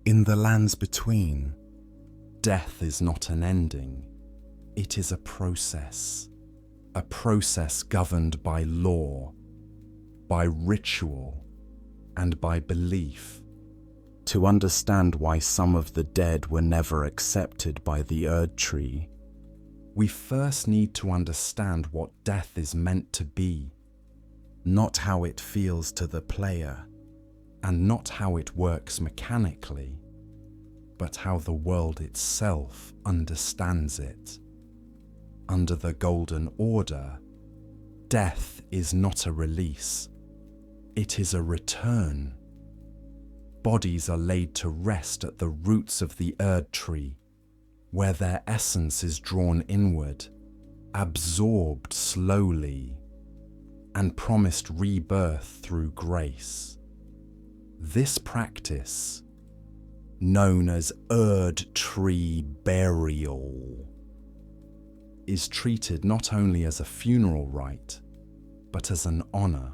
In the lands between, death is not an ending. It is a process governed by law, by ritual, and by belief. to understand why some of the dead were never accepted by the Erdtree, We first need to understand what death is meant to be, not how it feels to the player, and not how it works mechanically, but how the world itself understands it. Under the Golden Order, death is not a release, it is a return. Bodies are laid to rest at the roots of the Erdtree, where their essence is drawn inward, absorbed slowly, and promised rebirth through grace. This practice, known as Erdtree Burial, is treated not only as a funeral rite, but as an honor,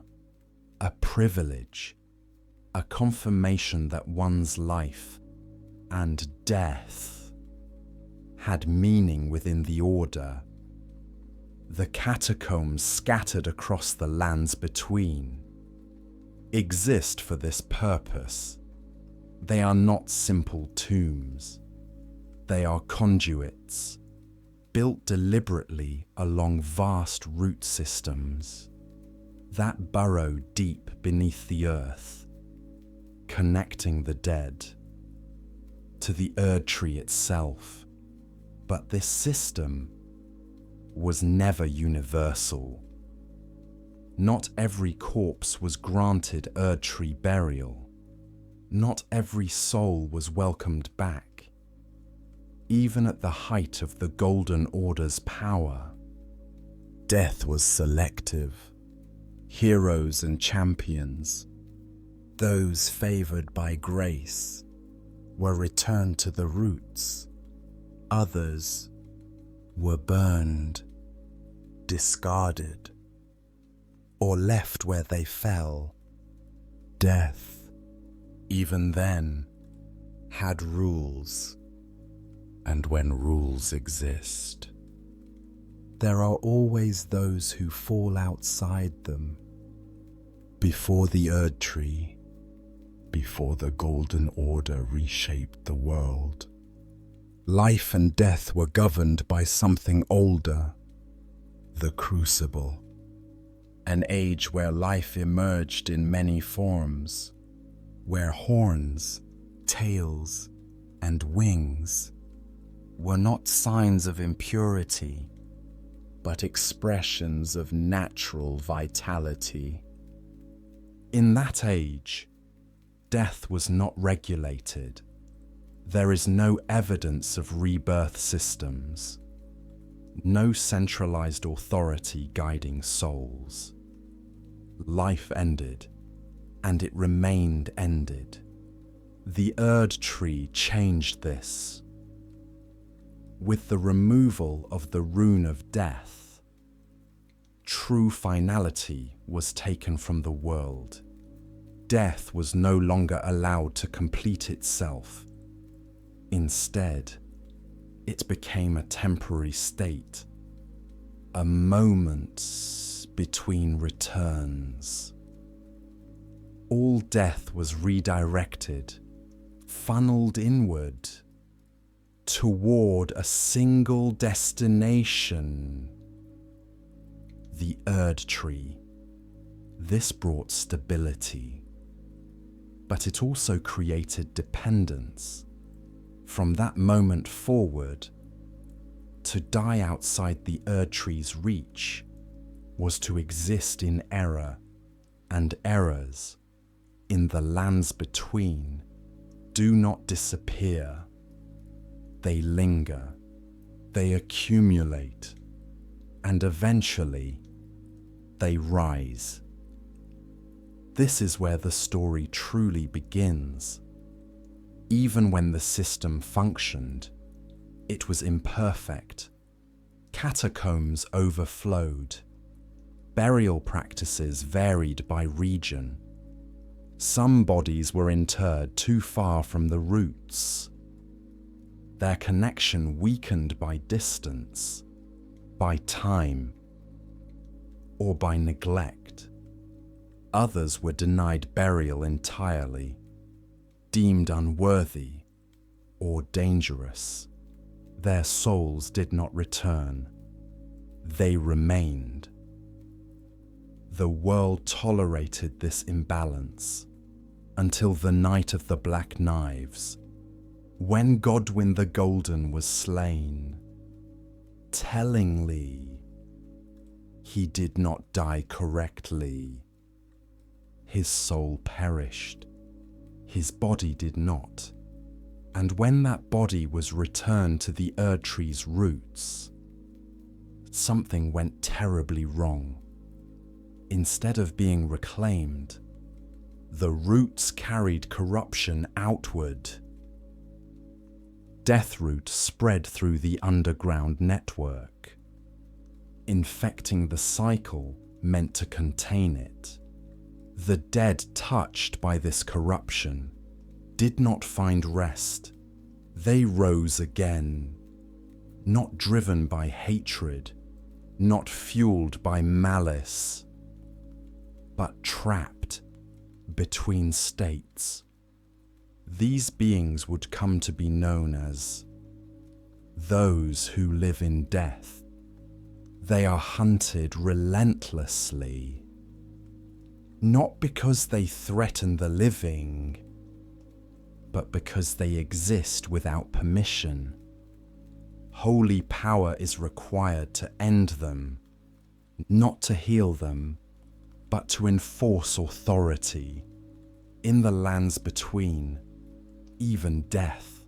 a privilege, a confirmation that one's life and death had meaning within the order. The catacombs scattered across the lands between exist for this purpose. They are not simple tombs. They are conduits, built deliberately along vast root systems that burrow deep beneath the earth, connecting the dead to the Erdtree itself. But this system was never universal. Not every corpse was granted Erdtree burial. Not every soul was welcomed back. Even at the height of the Golden Order's power, death was selective. Heroes and champions, those favored by grace, were returned to the roots. Others were burned, discarded, or left where they fell. Death, even then, had rules. And when rules exist, there are always those who fall outside them. Before the Erdtree, before the Golden Order reshaped the world, life and death were governed by something older, the Crucible, an age where life emerged in many forms, where horns, tails, and wings were not signs of impurity, but expressions of natural vitality. in that age, death was not regulated. There is no evidence of rebirth systems, no centralized authority guiding souls. Life ended, and it remained ended. The Erdtree changed this. With the removal of the rune of death, true finality was taken from the world. Death was no longer allowed to complete itself. Instead, it became a temporary state, a moment between returns. All death was redirected, funneled inward, toward a single destination: the Erdtree. This brought stability, but it also created dependence. From that moment forward, to die outside the Erdtree's reach was to exist in error, and errors in the lands between do not disappear. They linger, they accumulate, and eventually they rise. This is where the story truly begins. Even when the system functioned, it was imperfect. Catacombs overflowed. Burial practices varied by region. Some bodies were interred too far from the roots, their connection weakened by distance, by time, or by neglect. Others were denied burial entirely, deemed unworthy or dangerous. Their souls did not return. They remained. The world tolerated this imbalance until the night of the Black Knives, when Godwyn the Golden was slain. Tellingly, he did not die correctly. His soul perished. His body did not. And when that body was returned to the Erdtree's roots, something went terribly wrong. Instead of being reclaimed, the roots carried corruption outward. Deathroot spread through the underground network, infecting the cycle meant to contain it. The dead touched by this corruption did not find rest. They rose again, not driven by hatred, not fueled by malice, but trapped between states. These beings would come to be known as those who live in death. They are hunted relentlessly, not because they threaten the living, but because they exist without permission. Holy power is required to end them, not to heal them, but to enforce authority. In the lands between, even death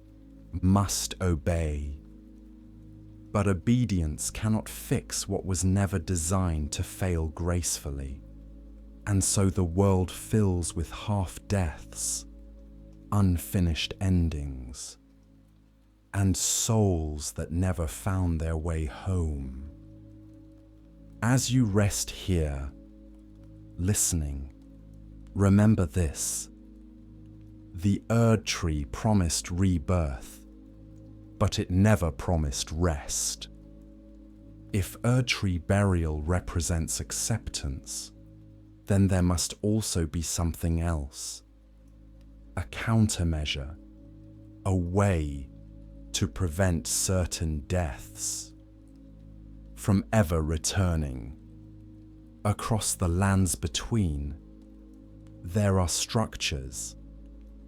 must obey. But obedience cannot fix what was never designed to fail gracefully. And so the world fills with half-deaths, unfinished endings, and souls that never found their way home. As you rest here, listening, remember this. The Erdtree promised rebirth, but it never promised rest. If Erdtree Burial represents acceptance, then there must also be something else. A countermeasure, a way to prevent certain deaths from ever returning. Across the lands between, there are structures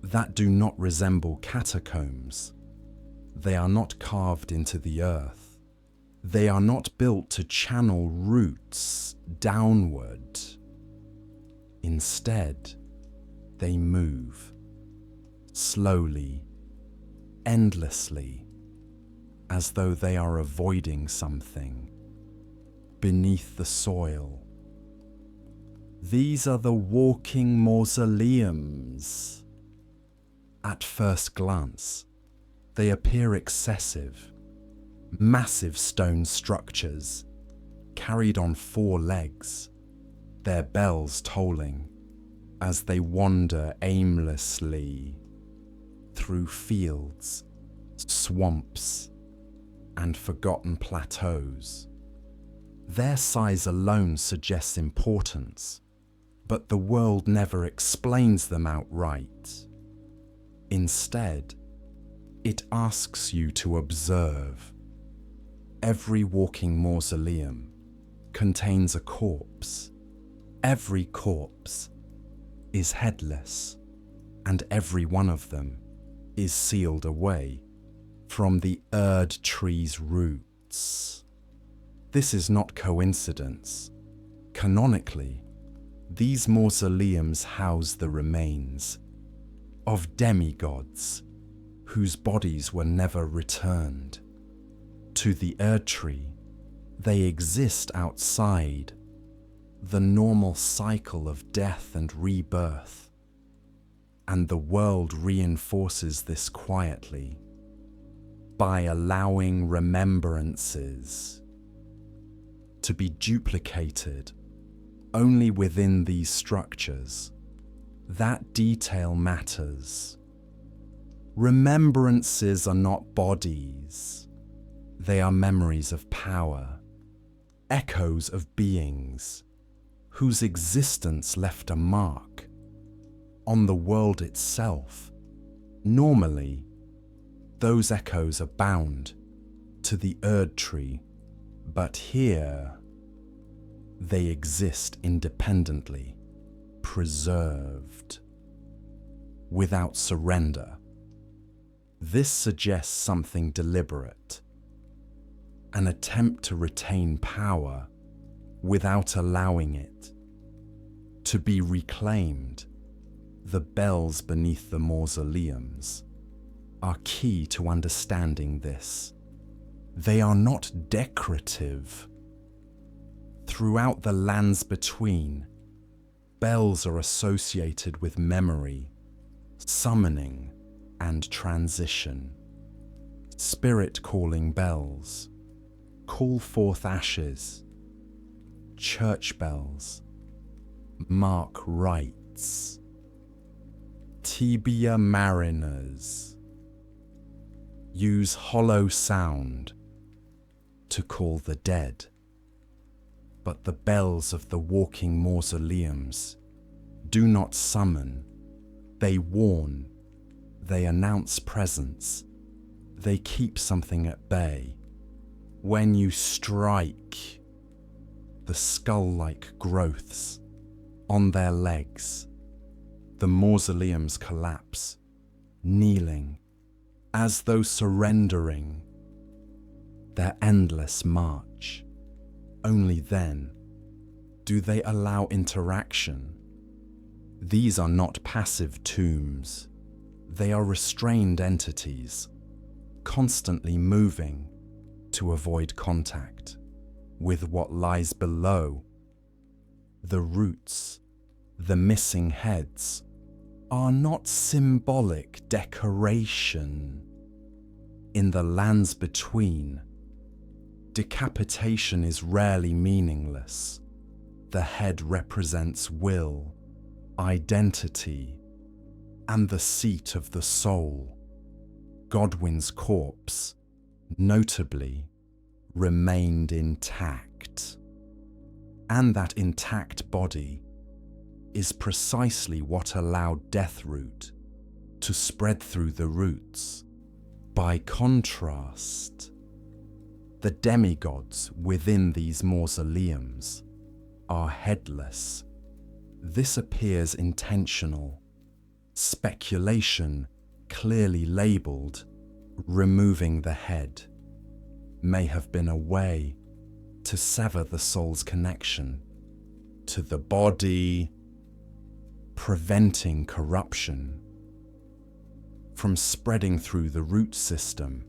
that do not resemble catacombs. They are not carved into the earth. They are not built to channel roots downward. Instead, they move slowly, endlessly, as though they are avoiding something beneath the soil. These are the walking mausoleums. At first glance, they appear excessive, massive stone structures carried on 4 legs, their bells tolling as they wander aimlessly through fields, swamps, and forgotten plateaus. Their size alone suggests importance, but the world never explains them outright. Instead, it asks you to observe. Every walking mausoleum contains a corpse. Every corpse is headless, and every one of them is sealed away from the Erdtree's roots. This is not coincidence. Canonically, these mausoleums house the remains of demigods whose bodies were never returned. To the Erdtree, they exist outside the normal cycle of death and rebirth, and the world reinforces this quietly by allowing remembrances to be duplicated only within these structures. That detail matters. Remembrances are not bodies. They are memories of power, echoes of beings whose existence left a mark on the world itself. Normally, those echoes are bound to the Erdtree, but here they exist independently, preserved, without surrender. This suggests something deliberate, an attempt to retain power without allowing it to be reclaimed. The bells beneath the mausoleums are key to understanding this. They are not decorative. Throughout the lands between, bells are associated with memory, summoning, and transition. Spirit calling bells call forth ashes. Church bells mark rites. Tibia Mariners use hollow sound to call the dead. But the bells of the walking mausoleums do not summon. They warn. They announce presence. They keep something at bay. When you strike, the skull-like growths on their legs, the mausoleums collapse, kneeling, as though surrendering their endless march. Only then do they allow interaction. These are not passive tombs. They are restrained entities, constantly moving to avoid contact with what lies below. The roots, the missing heads, are not symbolic decoration. In the lands between, decapitation is rarely meaningless. The head represents will, identity, and the seat of the soul. Godwin's corpse, notably, remained intact. And that intact body is precisely what allowed Deathroot to spread through the roots. By contrast, the demigods within these mausoleums are headless. This appears intentional. Speculation, clearly labelled, removing the head, may have been a way to sever the soul's connection to the body, preventing corruption from spreading through the root system.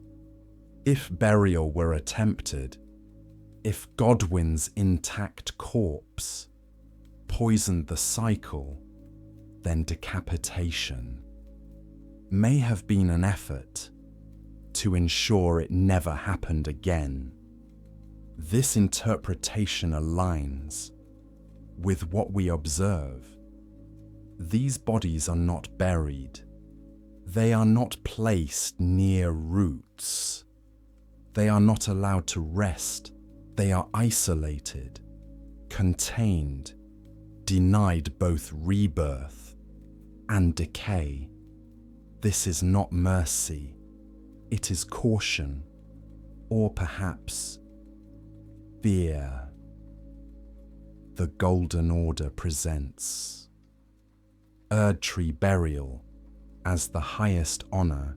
If burial were attempted, if Godwin's intact corpse poisoned the cycle, then decapitation may have been an effort to ensure it never happened again. This interpretation aligns with what we observe. These bodies are not buried. They are not placed near roots. They are not allowed to rest. They are isolated, contained, denied both rebirth and decay. This is not mercy. It is caution, or perhaps fear. The Golden Order presents Erdtree Burial as the highest honor,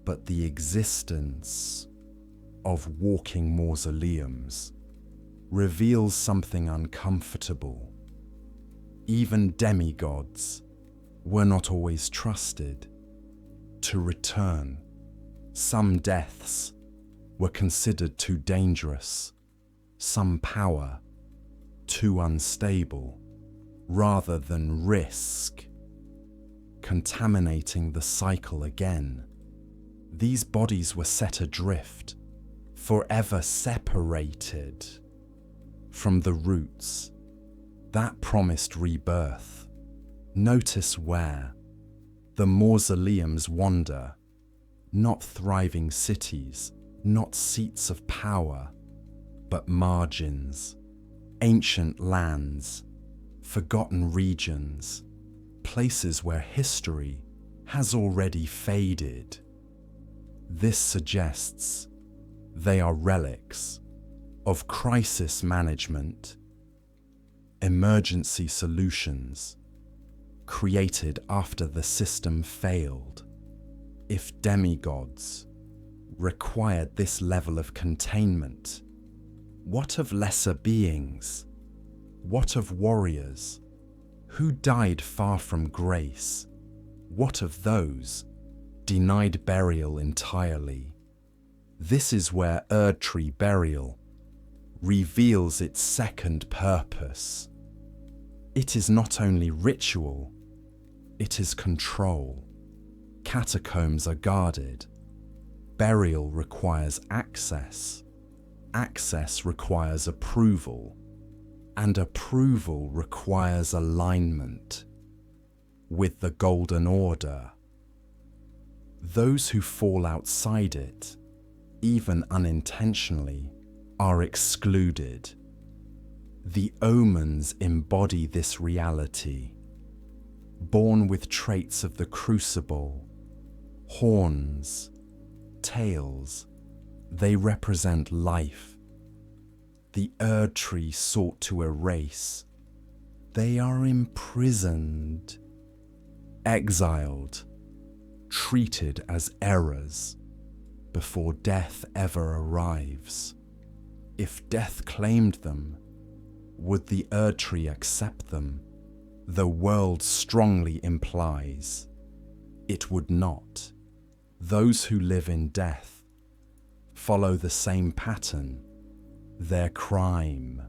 but the existence of walking mausoleums reveals something uncomfortable. Even demigods were not always trusted to return. Some deaths were considered too dangerous, some power too unstable, rather than risk contaminating the cycle again. These bodies were set adrift, forever separated from the roots that promised rebirth. Notice where the mausoleums wander, not thriving cities, not seats of power, but margins, ancient lands, forgotten regions, places where history has already faded. This suggests they are relics of crisis management, emergency solutions created after the system failed. If demigods required this level of containment, what of lesser beings? What of warriors who died far from grace? What of those denied burial entirely? This is where Erdtree Burial reveals its second purpose. It is not only ritual, it is control. Catacombs are guarded. Burial requires access. Access requires approval. And approval requires alignment with the Golden Order. Those who fall outside it, even unintentionally, are excluded. The omens embody this reality. Born with traits of the crucible, horns, tails, they represent life. The Erdtree sought to erase. They are imprisoned, exiled, treated as errors before death ever arrives. If death claimed them, would the Erdtree accept them? The world strongly implies it would not. Those who live in death follow the same pattern. Their crime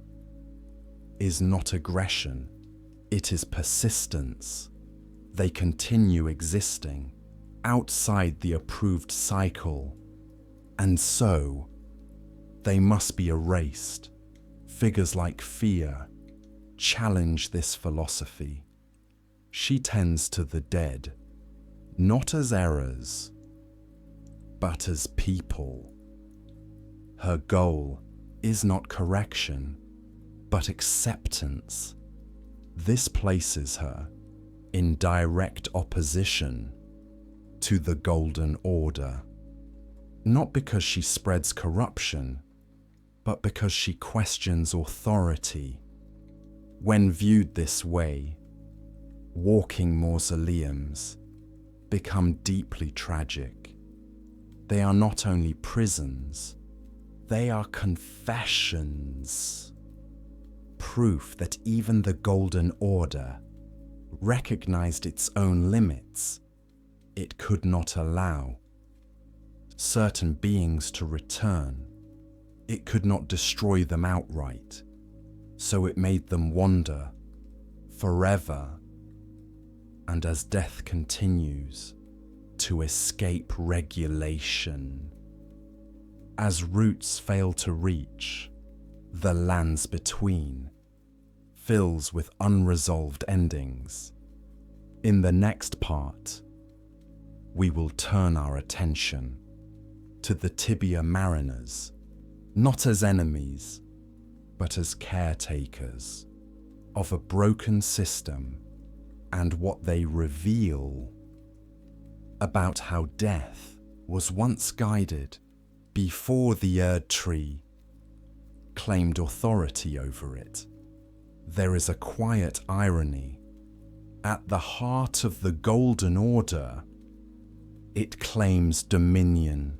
is not aggression, it is persistence. They continue existing outside the approved cycle, and so they must be erased. Figures like Fear challenge this philosophy. She tends to the dead, not as errors, but as people. Her goal is not correction, but acceptance. This places her in direct opposition to the Golden Order, not because she spreads corruption, but because she questions authority. When viewed this way, walking mausoleums become deeply tragic. They are not only prisons, they are confessions, proof that even the Golden Order recognized its own limits. It could not allow certain beings to return. It could not destroy them outright, so it made them wander forever, and as death continues, to escape regulation. As roots fail to reach the lands between, fills with unresolved endings. In the next part, we will turn our attention to the Tibia Mariners, not as enemies, but as caretakers of a broken system, and what they reveal about how death was once guided before the Erdtree claimed authority over it. There is a quiet irony. At the heart of the Golden Order, it claims dominion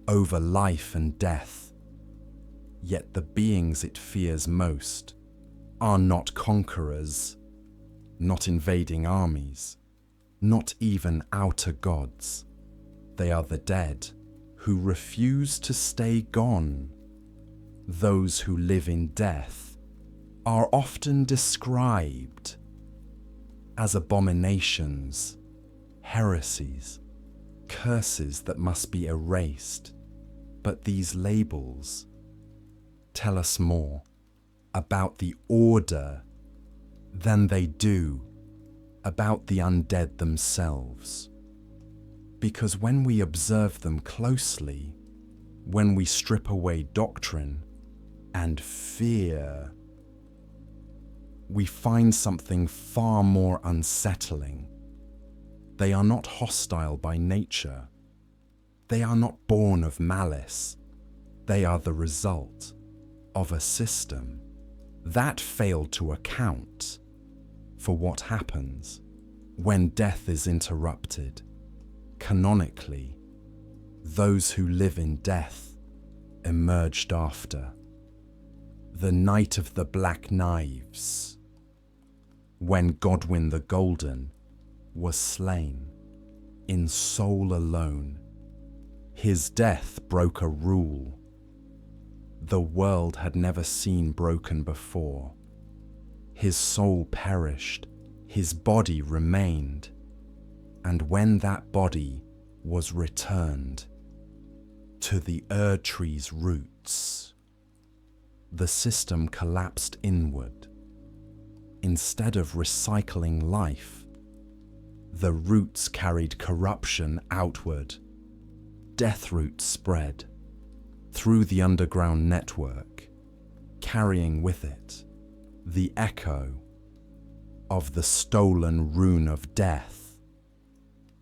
over life and death. Yet the beings it fears most are not conquerors, not invading armies, not even outer gods. They are the dead who refuse to stay gone. Those who live in death are often described as abominations, heresies, curses that must be erased. But these labels tell us more about the order than they do about the undead themselves. Because when we observe them closely, when we strip away doctrine and fear, we find something far more unsettling. They are not hostile by nature. They are not born of malice. They are the result of a system that failed to account for what happens when death is interrupted. Canonically, those who live in death emerged after. The Night of the Black Knives, when Godwyn the Golden was slain in soul alone. His death broke a rule the world had never seen broken before. His soul perished, his body remained, and when that body was returned to the Erdtree's roots, the system collapsed inward. Instead of recycling life, the roots carried corruption outward. Deathroot spread through the underground network, carrying with it the echo of the stolen rune of death.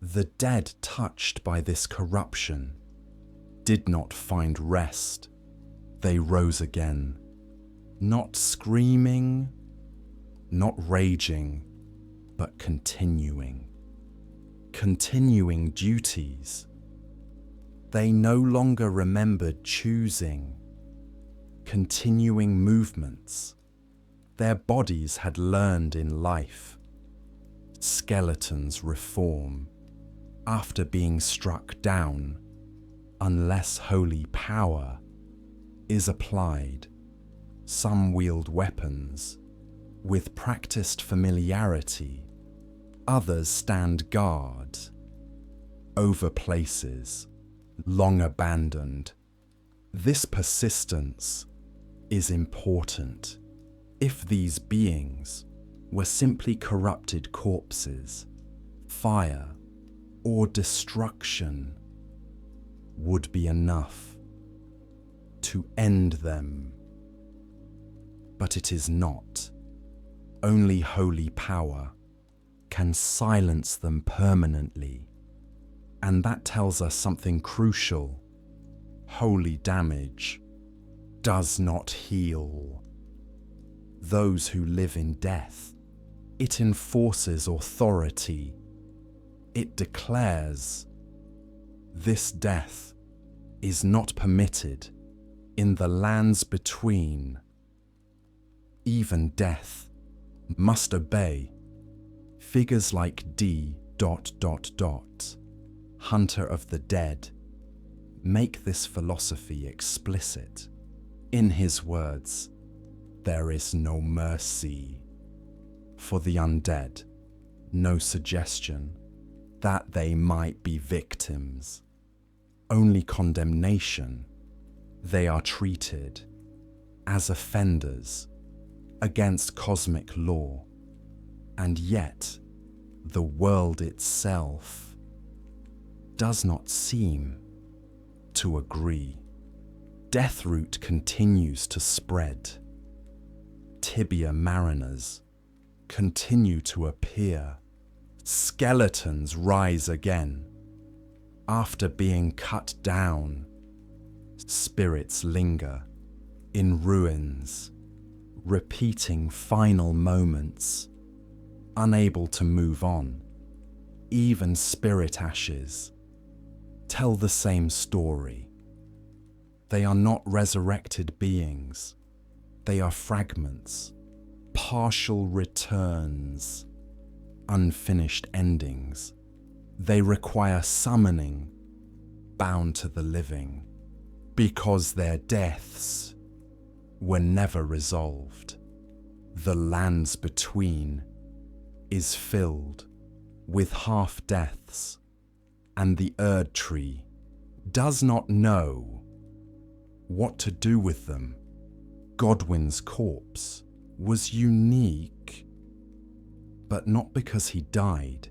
The dead touched by this corruption did not find rest. They rose again, not screaming, not raging, but continuing duties. They no longer remembered choosing, continuing movements their bodies had learned in life. Skeletons reform after being struck down unless holy power is applied. Some wield weapons with practiced familiarity. Others stand guard over places long abandoned. This persistence is important. If these beings were simply corrupted corpses, fire or destruction would be enough to end them. But it is not. Only holy power can silence them permanently. And that tells us something crucial. Holy damage does not heal those who live in death. It enforces authority. It declares this death is not permitted in the lands between. Even death must obey. Figures like D. Hunter of the Dead make this philosophy explicit. In his words, there is no mercy for the undead, no suggestion that they might be victims, only condemnation. They are treated as offenders against cosmic law, and yet the world itself does not seem to agree. Deathroot continues to spread. Tibia Mariners continue to appear. Skeletons rise again. After being cut down, spirits linger in ruins, repeating final moments, unable to move on. Even spirit ashes tell the same story. They are not resurrected beings. They are fragments, partial returns, unfinished endings. They require summoning, bound to the living, because their deaths were never resolved. The lands between is filled with half-deaths, and the Erdtree does not know what to do with them. Godwyn's corpse was unique, But not because he died,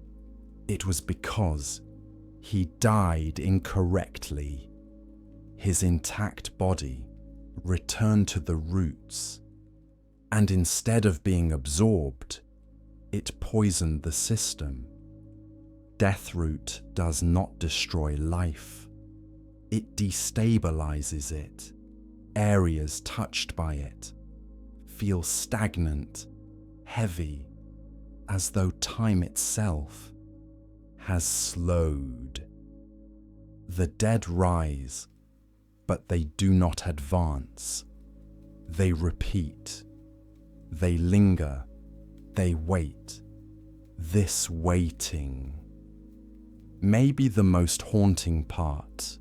it was because he died incorrectly. His intact body returned to the roots, and instead of being absorbed, it poisoned the system. Deathroot does not destroy life. It destabilizes it. Areas touched by it feel stagnant, heavy, as though time itself has slowed. The dead rise, but they do not advance. They repeat. They linger. They wait. This waiting may be the most haunting part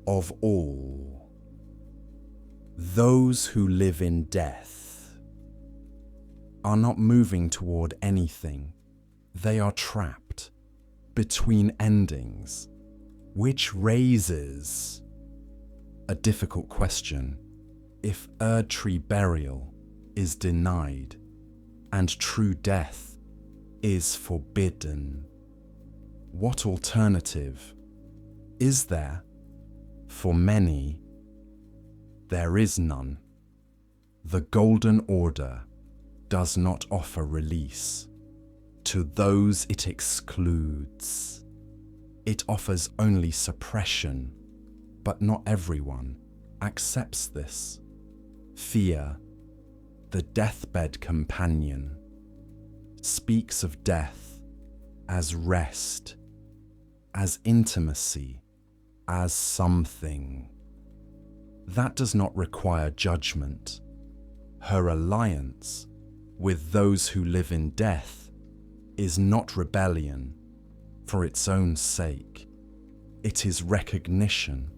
of all. Those who live in death are not moving toward anything. They are trapped between endings, which raises a difficult question. If Erdtree Burial is denied and true death is forbidden, what alternative is there? For many, there is none. The Golden Order does not offer release to those it excludes. It offers only suppression, but not everyone accepts this. Fear, the deathbed companion, speaks of death as rest, as intimacy, as something that does not require judgment. Her alliance with those who live in death is not rebellion for its own sake. It is recognition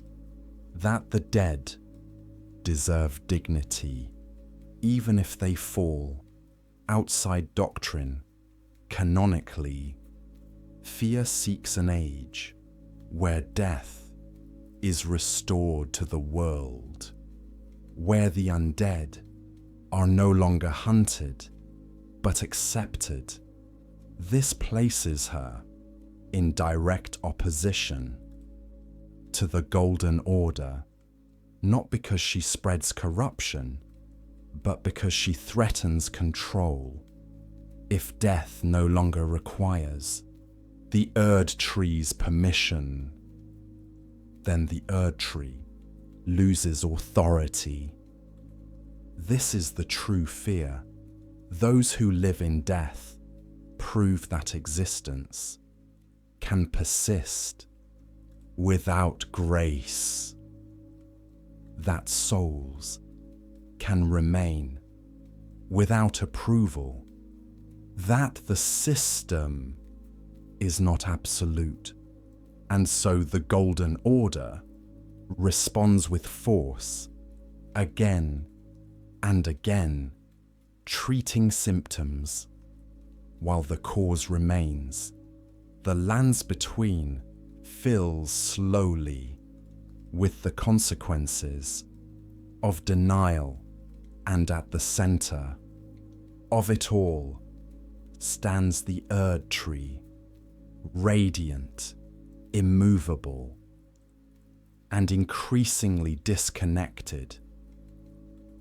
that the dead deserve dignity, even if they fall outside doctrine. Canonically, fear seeks an age where death is restored to the world, where the undead are no longer hunted, but accepted. This places her in direct opposition to the Golden Order, not because she spreads corruption, but because she threatens control. If death no longer requires the Erdtree's permission, then the Erdtree loses authority. This is the true fear. Those who live in death prove that existence can persist without grace, that souls can remain without approval, that the system is not absolute. And so the Golden Order responds with force, again and again, treating symptoms while the cause remains. The lands between fills slowly with the consequences of denial, and at the center of it all stands the Erdtree, radiant, immovable, and increasingly disconnected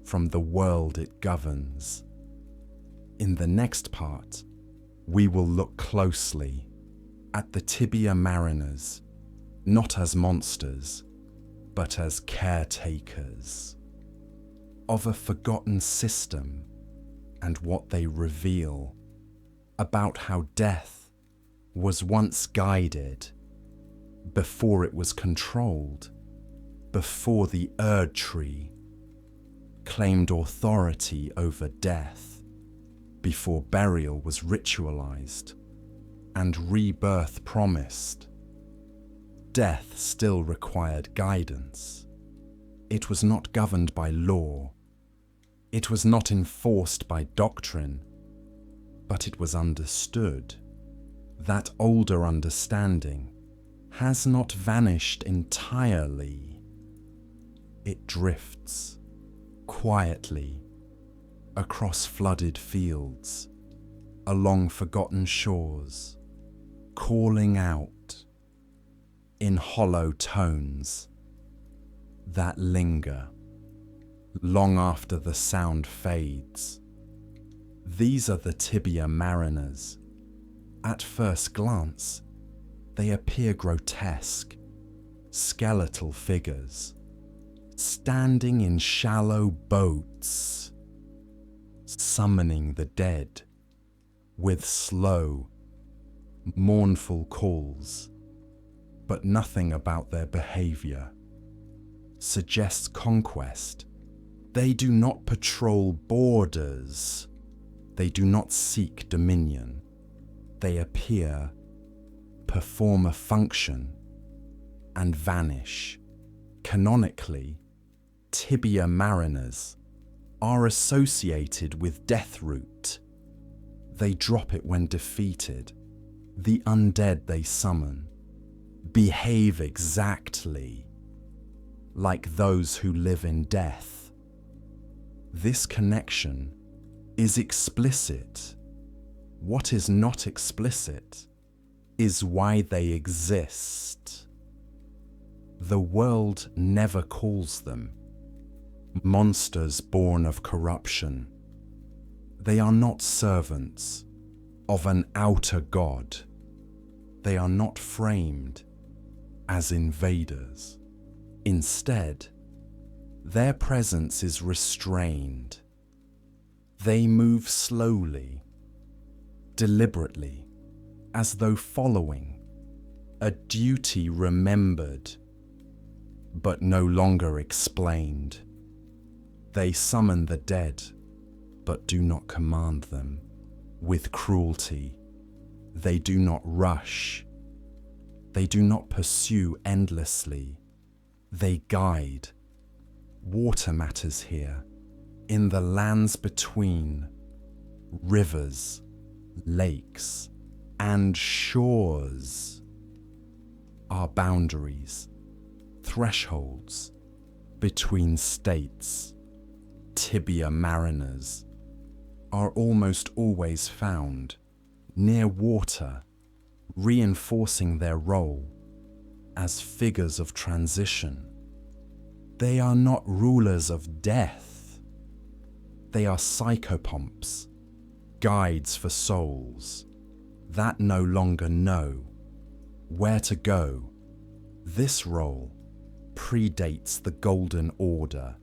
from the world it governs. In the next part, we will look closely at the Tibia Mariners, not as monsters, but as caretakers of a forgotten system, and what they reveal about how death was once guided before it was controlled, before the Erdtree claimed authority over death, before burial was ritualized and rebirth promised. Death still required guidance. It was not governed by law. It was not enforced by doctrine, but it was understood. That older understanding has not vanished entirely. It drifts quietly across flooded fields, along forgotten shores, calling out in hollow tones that linger long after the sound fades. These are the Tibia Mariners. At first glance, they appear grotesque, skeletal figures, standing in shallow boats, summoning the dead with slow, mournful calls. But nothing about their behavior suggests conquest. They do not patrol borders. They do not seek dominion. They appear, perform a function, and vanish. Canonically, Tibia Mariners are associated with Deathroot. They drop it when defeated. The undead they summon behave exactly like those who live in death. This connection is explicit. What is not explicit is why they exist. The world never calls them monsters born of corruption. They are not servants of an outer god. They are not framed as invaders. Instead, their presence is restrained. They move slowly, deliberately, as though following a duty remembered but no longer explained. They summon the dead, but do not command them with cruelty. They do not rush. They do not pursue endlessly. They guide. Water matters here. In the lands between rivers, lakes, and shores are boundaries, thresholds between states. Tibia Mariners are almost always found near water, reinforcing their role as figures of transition. They are not rulers of death. They are psychopomps, guides for souls that no longer know where to go. This role predates the Golden Order,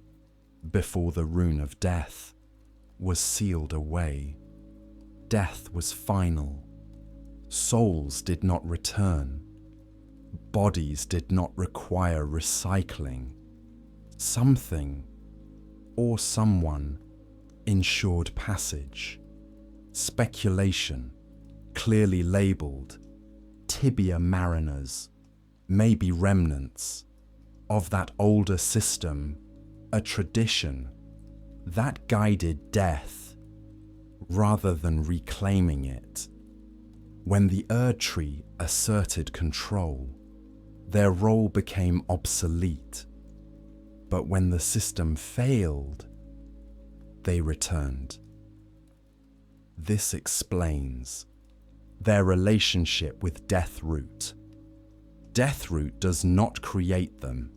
before the rune of death was sealed away. Death was final. Souls did not return. Bodies did not require recycling. Something or someone ensured passage. Speculation, clearly labelled Tibia Mariners, may be remnants of that older system, a tradition that guided death rather than reclaiming it. When the Erdtree asserted control, their role became obsolete. But when the system failed, they returned. This explains their relationship with Deathroot. Deathroot does not create them.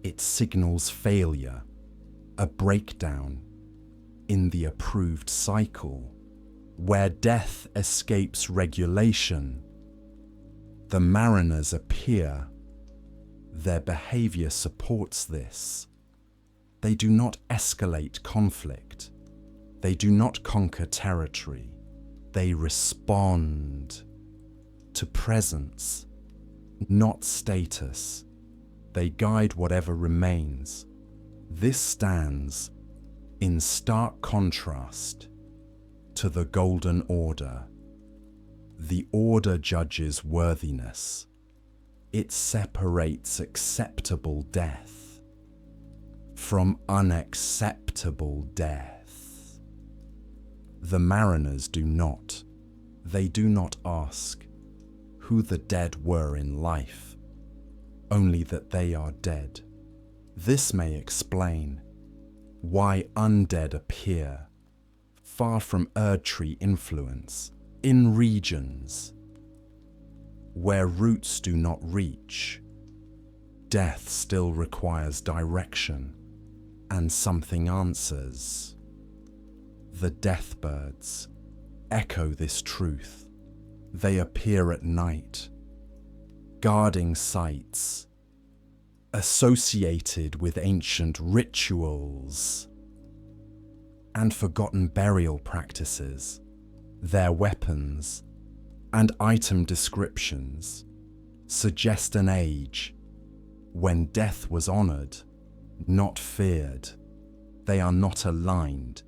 It signals failure, a breakdown in the approved cycle. Where death escapes regulation, the Mariners appear. Their behavior supports this. They do not escalate conflict. They do not conquer territory. They respond to presence, not status. They guide whatever remains. This stands in stark contrast to the Golden Order. The Order judges worthiness. It separates acceptable death from unacceptable death. The Mariners do not. They do not ask who the dead were in life, only that they are dead. This may explain why undead appear far from Erdtree influence, in regions where roots do not reach, death still requires direction and something answers. The deathbirds echo this truth. They appear at night, guarding sites associated with ancient rituals and forgotten burial practices. Their weapons and item descriptions suggest an age when death was honored, not feared. They are not aligned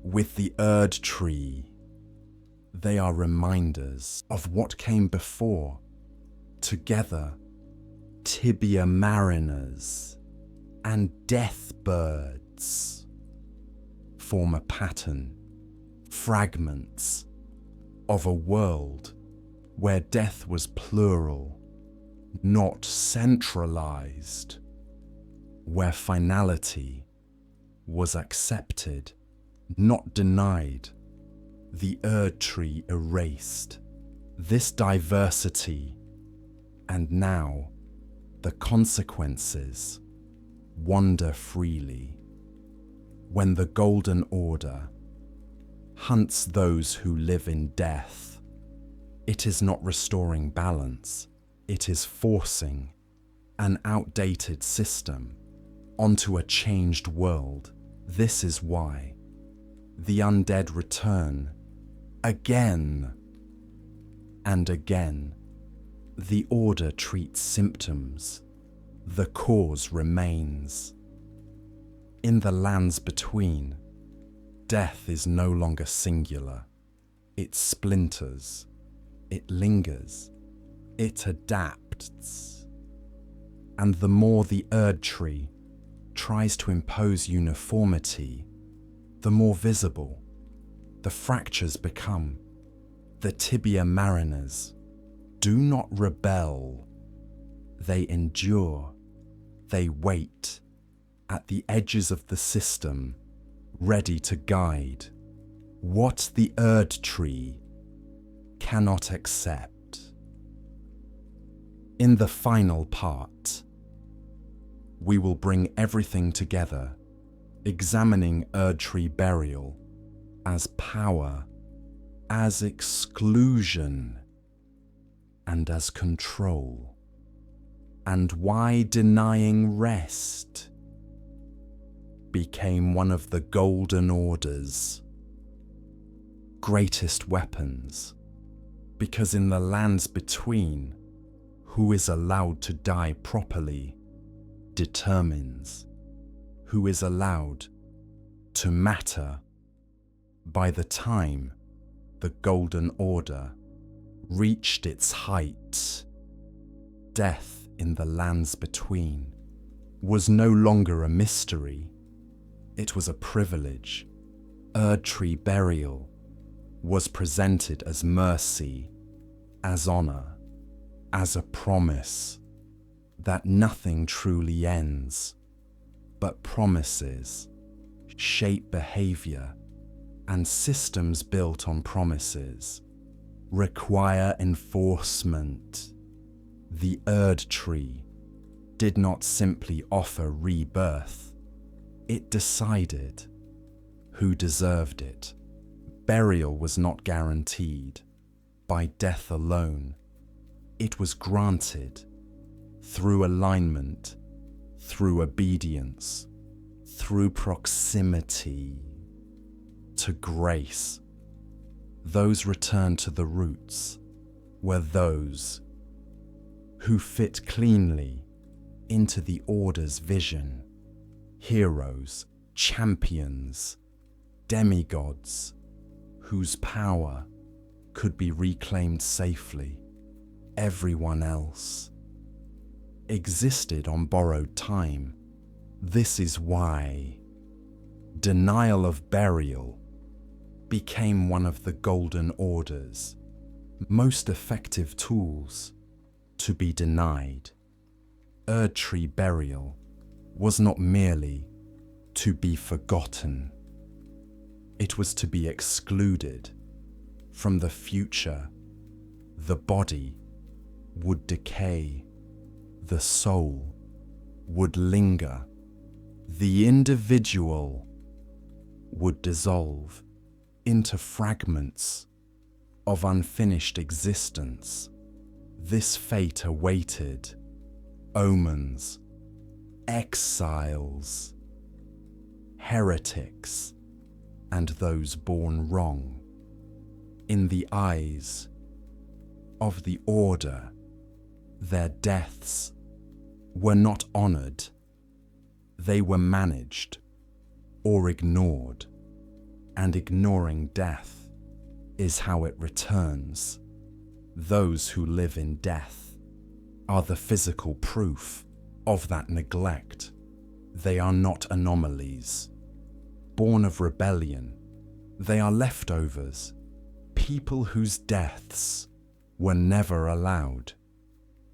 with the Erdtree. They are reminders of what came before. Together, Tibia Mariners and Deathbirds form a pattern, fragments of a world where death was plural, not centralized, where finality was accepted, not denied, the Erdtree erased. This diversity, and now the consequences, wander freely. When the Golden Order hunts those who live in death, it is not restoring balance, it is forcing an outdated system onto a changed world. This is why the undead return again and again. The Order treats symptoms, the cause remains. In the lands between, death is no longer singular. It splinters, it lingers, it adapts. And the more the Erdtree tries to impose uniformity, the more visible the fractures become. The Tibia Mariners do not rebel. They endure. They wait at the edges of the system, ready to guide what the Erdtree cannot accept. In the final part, we will bring everything together, examining Erdtree Burial as power, as exclusion, and as control, and why denying rest became one of the Golden Order's greatest weapons, because in the lands between, who is allowed to die properly determines who is allowed to matter. By the time the Golden Order reached its height, death in the lands between was no longer a mystery. It was a privilege. Erdtree Burial was presented as mercy, as honor, as a promise that nothing truly ends, but promises shape behavior, and systems built on promises require enforcement. The Erdtree did not simply offer rebirth, it decided who deserved it. Burial was not guaranteed by death alone. It was granted through alignment, through obedience, through proximity to grace. Those returned to the roots were those who fit cleanly into the Order's vision. Heroes, champions, demigods, whose power could be reclaimed safely. Everyone else existed on borrowed time. This is why denial of burial became one of the Golden Order's most effective tools to be denied. Erdtree Burial was not merely to be forgotten. It was to be excluded from the future. The body would decay, the soul would linger, the individual would dissolve into fragments of unfinished existence. This fate awaited omens, exiles, heretics, and those born wrong. In the eyes of the Order, their deaths were not honored. They were managed or ignored, and ignoring death is how it returns. Those who live in death are the physical proof of that neglect. They are not anomalies. Born of rebellion, they are leftovers, people whose deaths were never allowed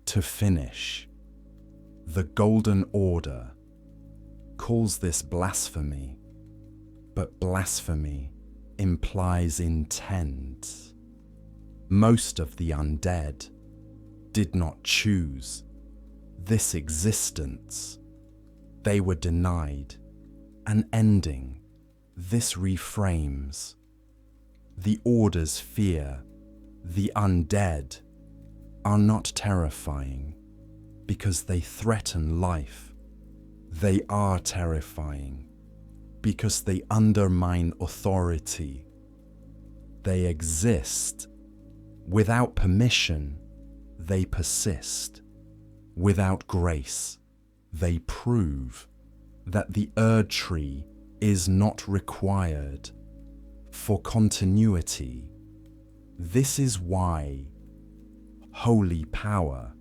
to finish. The Golden Order calls this blasphemy, but blasphemy implies intent. Most of the undead did not choose this existence. They were denied an ending. This reframes the Order's fear. The undead are not terrifying because they threaten life. They are terrifying because they undermine authority. They exist. Without permission, they persist. Without grace, they prove that the Erdtree is not required for continuity. This is why holy power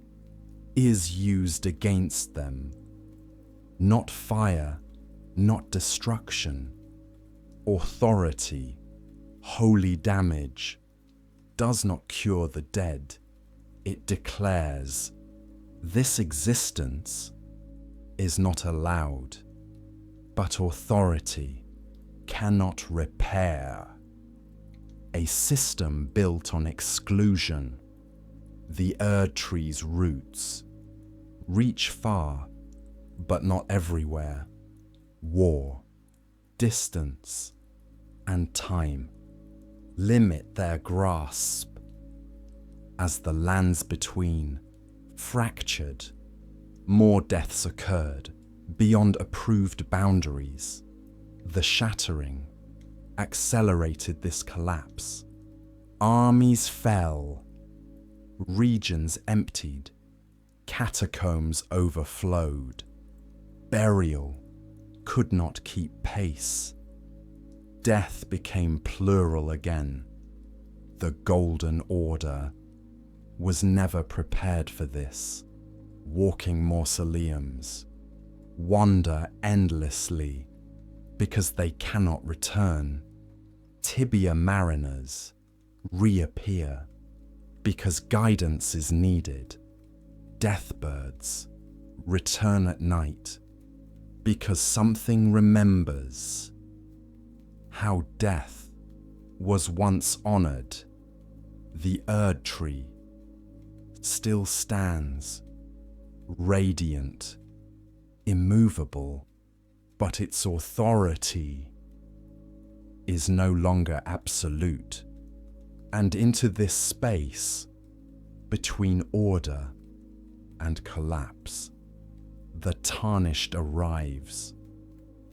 is used against them. Not fire, not destruction. Authority, holy damage, does not cure the dead. It declares this existence is not allowed, but authority cannot repair. A system built on exclusion. The Erdtree's roots reach far, but not everywhere. War, distance, and time limit their grasp. As the lands between fractured, more deaths occurred beyond approved boundaries. The shattering accelerated this collapse. Armies fell, regions emptied, catacombs overflowed. Burial could not keep pace. Death became plural again. The Golden Order was never prepared for this. Walking mausoleums wander endlessly because they cannot return. Tibia Mariners reappear because guidance is needed. Deathbirds return at night because something remembers how death was once honored. The Erdtree still stands, radiant, immovable, but its authority is no longer absolute. And into this space between order and collapse, the tarnished arrives.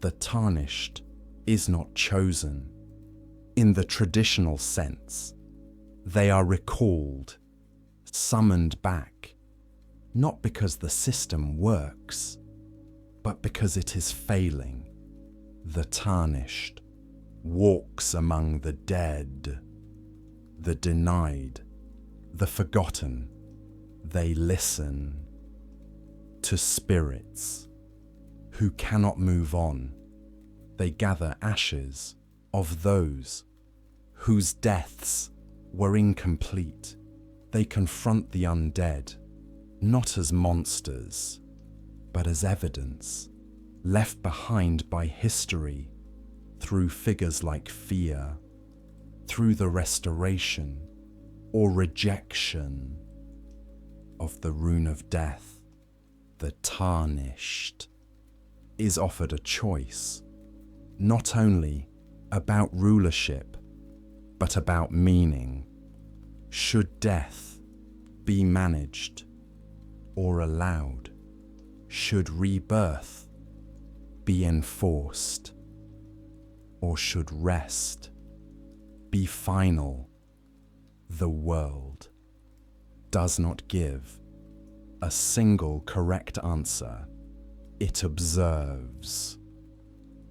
The tarnished is not chosen in the traditional sense. They are recalled, summoned back, not because the system works, but because it is failing. The tarnished walks among the dead, the denied, the forgotten. They listen to spirits who cannot move on. They gather ashes of those whose deaths were incomplete. They confront the undead, not as monsters, but as evidence left behind by history. through figures like fear, through the restoration or rejection of the rune of death, the tarnished, is offered a choice, not only about rulership, but about meaning. Should death be managed or allowed? Should rebirth be enforced? Or should rest be final? The world does not give a single correct answer. It observes,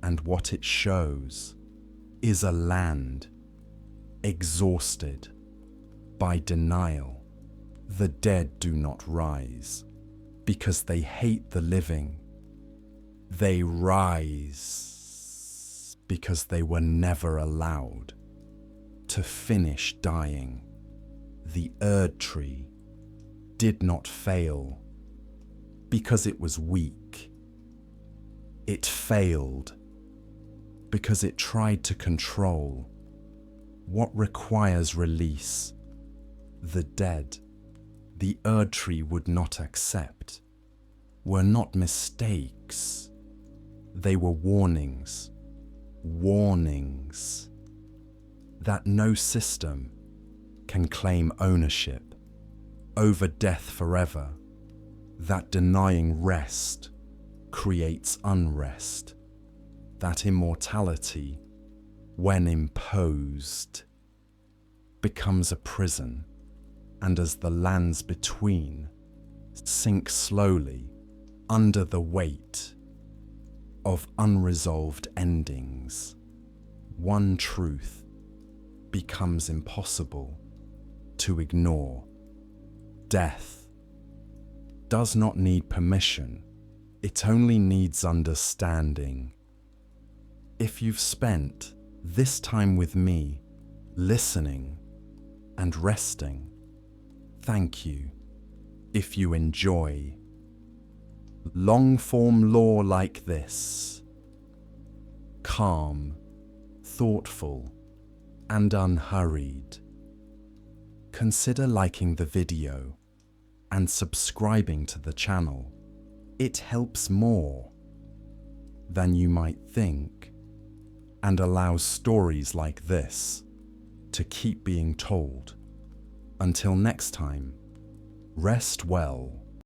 and what it shows is a land exhausted by denial. The dead do not rise because they hate the living. They rise because they were never allowed to finish dying. The Erdtree did not fail because it was weak. It failed because it tried to control what requires release. The dead the Erdtree would not accept were not mistakes. They were warnings. Warnings that no system can claim ownership over death forever, that denying rest creates unrest, that immortality, when imposed, becomes a prison, and as the lands between sink slowly under the weight of unresolved endings, one truth becomes impossible to ignore. Death does not need permission, it only needs understanding. If you've spent this time with me, listening and resting, thank you. If you enjoy long-form lore like this, calm, thoughtful, and unhurried, consider liking the video and subscribing to the channel. It helps more than you might think and allows stories like this to keep being told. Until next time, rest well.